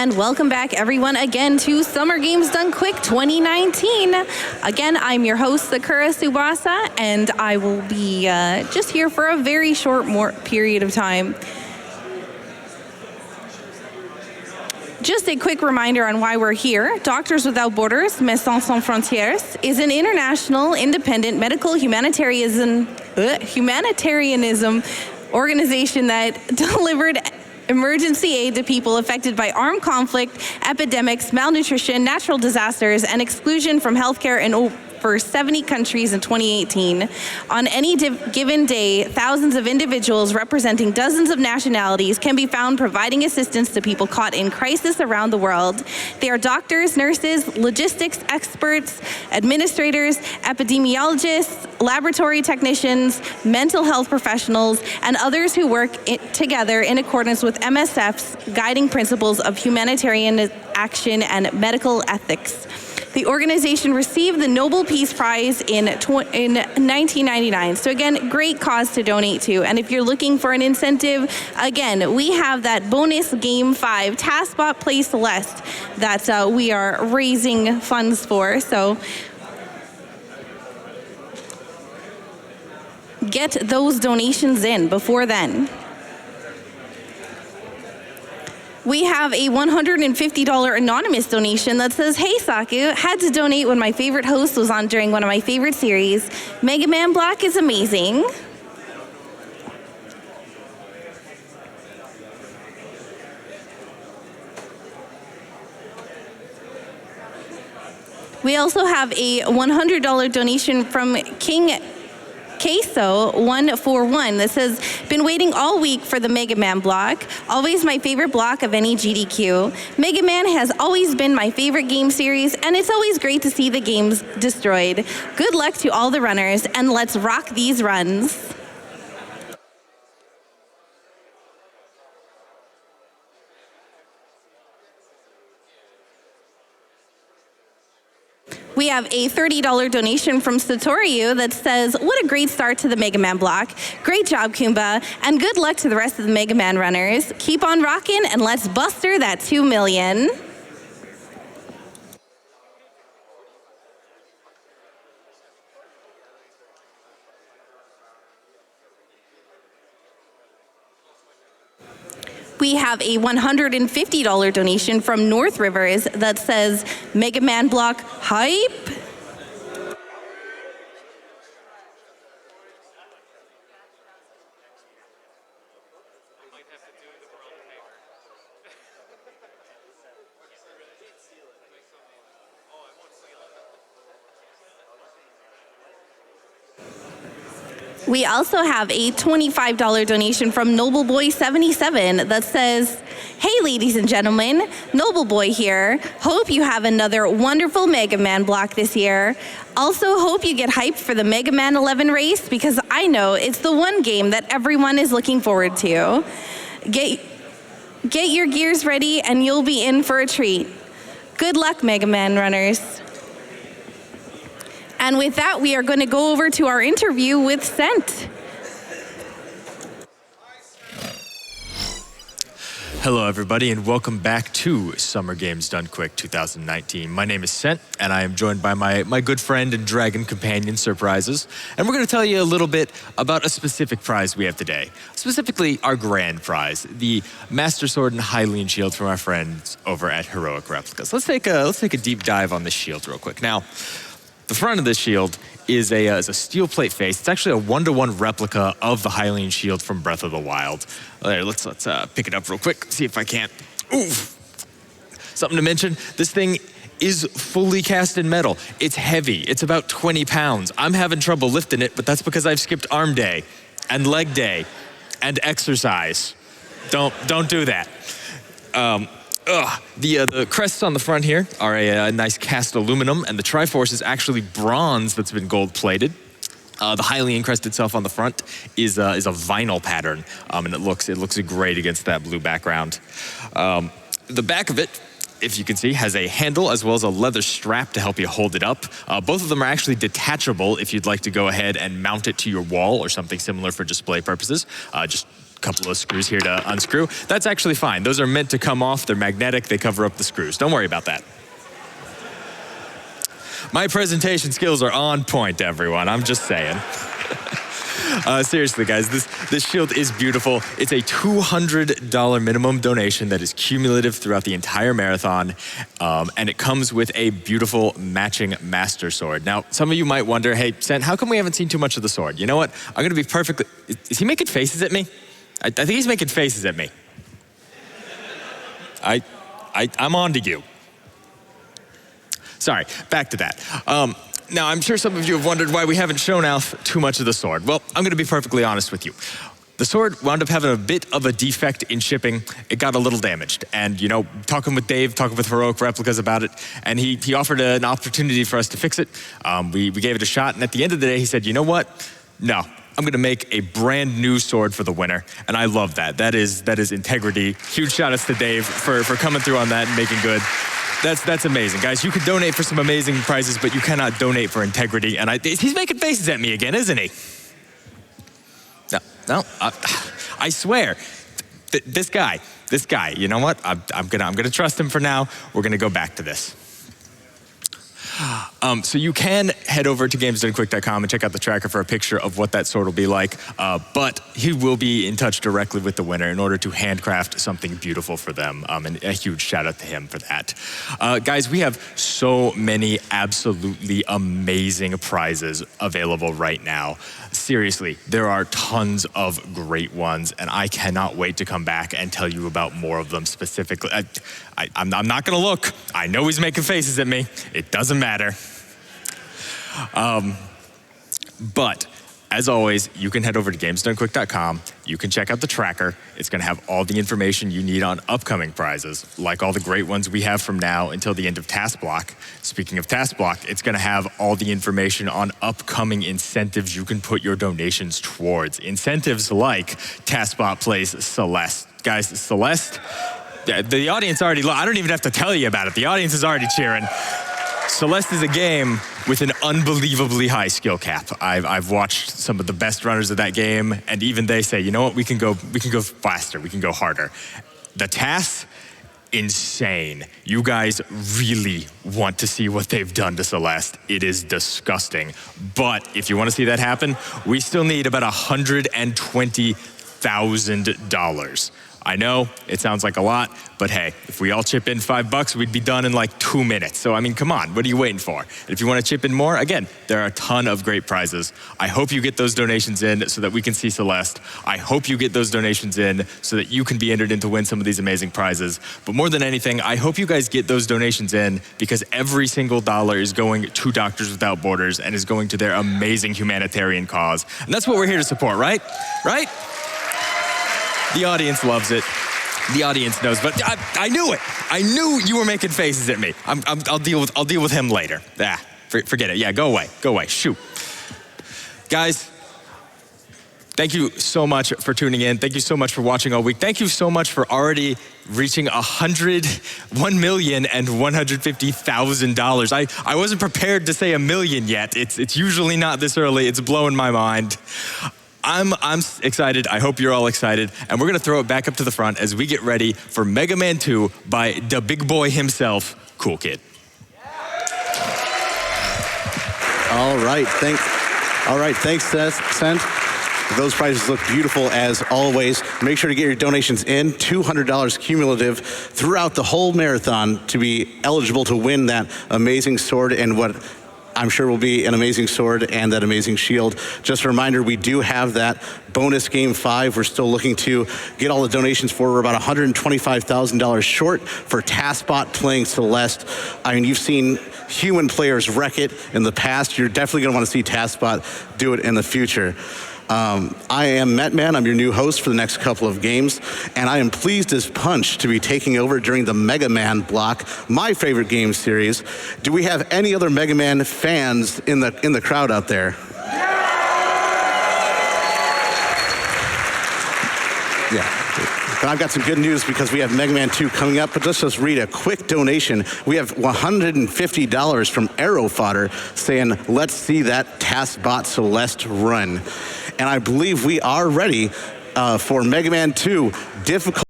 And welcome back, everyone, again to Summer Games Done Quick 2019. Again, I'm your host, SakuraTsubasa, and I will be just here for a very short period of time. Just a quick reminder on why we're here. Doctors Without Borders, Médecins Sans Frontières, is an international, independent medical humanitarianism organization that delivered emergency aid to people affected by armed conflict, epidemics, malnutrition, natural disasters, and exclusion from healthcare in over 70 countries in 2018. On any given day, thousands of individuals representing dozens of nationalities can be found providing assistance to people caught in crisis around the world. They are doctors, nurses, logistics experts, administrators, epidemiologists, laboratory technicians, mental health professionals, and others who work together in accordance with MSF's guiding principles of humanitarian action and medical ethics. The organization received the Nobel Peace Prize in 1999. So again, great cause to donate to. And if you're looking for an incentive, again, we have that bonus Game 5, TaskBot Play Celeste, that we are raising funds for. So get those donations in before then. We have a $150 anonymous donation that says, "Hey Saku, had to donate when my favorite host was on during one of my favorite series. Mega Man Block is amazing." We also have a $100 donation from King Queso 141 that says, "Been waiting all week for the Mega Man block. Always my favorite block of any GDQ. Mega Man has always been my favorite game series, and it's always great to see the games destroyed. Good luck to all the runners, and let's rock these runs." We have a $30 donation from Satoriu that says, "What a great start to the Mega Man block. Great job, Kuumba, and good luck to the rest of the Mega Man runners. Keep on rocking, and let's buster that 2 million. We have a $150 donation from North Rivers that says, "Mega Man block hype." We also have a $25 donation from Nobleboy77 that says, "Hey ladies and gentlemen, Nobleboy here. Hope you have another wonderful Mega Man block this year. Also hope you get hyped for the Mega Man 11 race, because I know it's the one game that everyone is looking forward to. Get your gears ready and you'll be in for a treat. Good luck, Mega Man runners." And with that, we are going to go over to our interview with Sent. Hello, everybody, and welcome back to Summer Games Done Quick 2019. My name is Sent, and I am joined by my good friend and dragon companion, Surprises. And we're going to tell you a little bit about a specific prize we have today. Specifically, our grand prize, the Master Sword and Hylian Shield from our friends over at Heroic Replicas. Let's take a deep dive on this shield real quick. Now, the front of this shield is a steel plate face. It's actually a 1-to-1 replica of the Hylian shield from Breath of the Wild. There, let's pick it up real quick, see if I can't. Oof. Something to mention, this thing is fully cast in metal. It's heavy, it's about 20 pounds. I'm having trouble lifting it, but that's because I've skipped arm day and leg day and exercise. Don't do that. The crests on the front here are a nice cast aluminum, and the Triforce is actually bronze that's been gold plated. The Hylian crest itself on the front is a vinyl pattern, and it looks great against that blue background. The back of it if you can see, has a handle as well as a leather strap to help you hold it up. Both of them are actually detachable if you'd like to go ahead and mount it to your wall or something similar for display purposes. Just a couple of screws here to unscrew. That's actually fine. Those are meant to come off. They're magnetic. They cover up the screws. Don't worry about that. My presentation skills are on point, everyone. I'm just saying. Seriously, guys, this shield is beautiful. It's a $200 minimum donation that is cumulative throughout the entire marathon, and it comes with a beautiful matching Master Sword. Now, some of you might wonder, hey, Sent, how come we haven't seen too much of the sword? You know what? I'm going to be perfectly... Is he making faces at me? I think he's making faces at me. I'm on to you. Sorry, back to that. Now, I'm sure some of you have wondered why we haven't shown off too much of the sword. Well, I'm going to be perfectly honest with you. The sword wound up having a bit of a defect in shipping. It got a little damaged. And, you know, talking with Dave, talking with Heroic Replicas about it, and he offered an opportunity for us to fix it. We gave it a shot, and at the end of the day, he said, you know what? No, I'm going to make a brand new sword for the winner. And I love that. That is integrity. Huge shout-outs to Dave for coming through on that and making good. That's amazing, guys. You could donate for some amazing prizes, but you cannot donate for integrity. And he's making faces at me again, isn't he? No, I swear, this guy. You know what? I'm gonna trust him for now. We're gonna go back to this. So you can head over to gamesdonequick.com and check out the tracker for a picture of what that sword will be like. But he will be in touch directly with the winner in order to handcraft something beautiful for them. And a huge shout out to him for that. Guys, we have so many absolutely amazing prizes available right now. Seriously, there are tons of great ones, and I cannot wait to come back and tell you about more of them specifically. I'm not gonna look. I know he's making faces at me. It doesn't matter. But as always, you can head over to gamesdonequick.com. You can check out the tracker. It's going to have all the information you need on upcoming prizes, like all the great ones we have from now until the end of Task Block. Speaking of Task Block, it's going to have all the information on upcoming incentives you can put your donations towards. Incentives like TaskBot plays Celeste. Guys, Celeste, the audience already, I don't even have to tell you about it. The audience is already cheering. Celeste is a game with an unbelievably high skill cap. I've watched some of the best runners of that game, and even they say, you know what, we can go faster, we can go harder. The tasks, insane. You guys really want to see what they've done to Celeste. It is disgusting. But if you want to see that happen, we still need about $120,000. I know it sounds like a lot, but hey, if we all chip in $5, we'd be done in like 2 minutes. So I mean, come on, what are you waiting for? And if you want to chip in more, again, there are a ton of great prizes. I hope you get those donations in so that we can see Celeste. I hope you get those donations in so that you can be entered in to win some of these amazing prizes. But more than anything, I hope you guys get those donations in because every single dollar is going to Doctors Without Borders and is going to their amazing humanitarian cause. And that's what we're here to support, right? Right? The audience loves it. The audience knows, but I knew it. I knew you were making faces at me. I'll deal with him later. Forget it. Yeah, go away. Shoot. Guys, thank you so much for tuning in. Thank you so much for watching all week. Thank you so much for already reaching $1,150,000. I wasn't prepared to say $1 million yet. It's usually not this early. It's blowing my mind. I'm excited. I hope you're all excited. And we're going to throw it back up to the front as we get ready for Mega Man 2 by the big boy himself, Cool Kid. All right, thanks, Sent. Those prizes look beautiful as always. Make sure to get your donations in, $200 cumulative throughout the whole marathon to be eligible to win that amazing sword and what I'm sure will be an amazing sword and that amazing shield. Just a reminder, we do have that bonus game 5. We're still looking to get all the donations for. We're about $125,000 short for TaskBot playing Celeste. I mean, you've seen human players wreck it in the past. You're definitely gonna wanna see TaskBot do it in the future. I am Metman. I'm your new host for the next couple of games, and I am pleased as punch to be taking over during the Mega Man block, my favorite game series. Do we have any other Mega Man fans in the crowd out there? Yeah. But I've got some good news because we have Mega Man 2 coming up, but let's just read a quick donation. We have $150 from Arrow Fodder saying, let's see that TaskBot Celeste run. And I believe we are ready for Mega Man 2 difficult.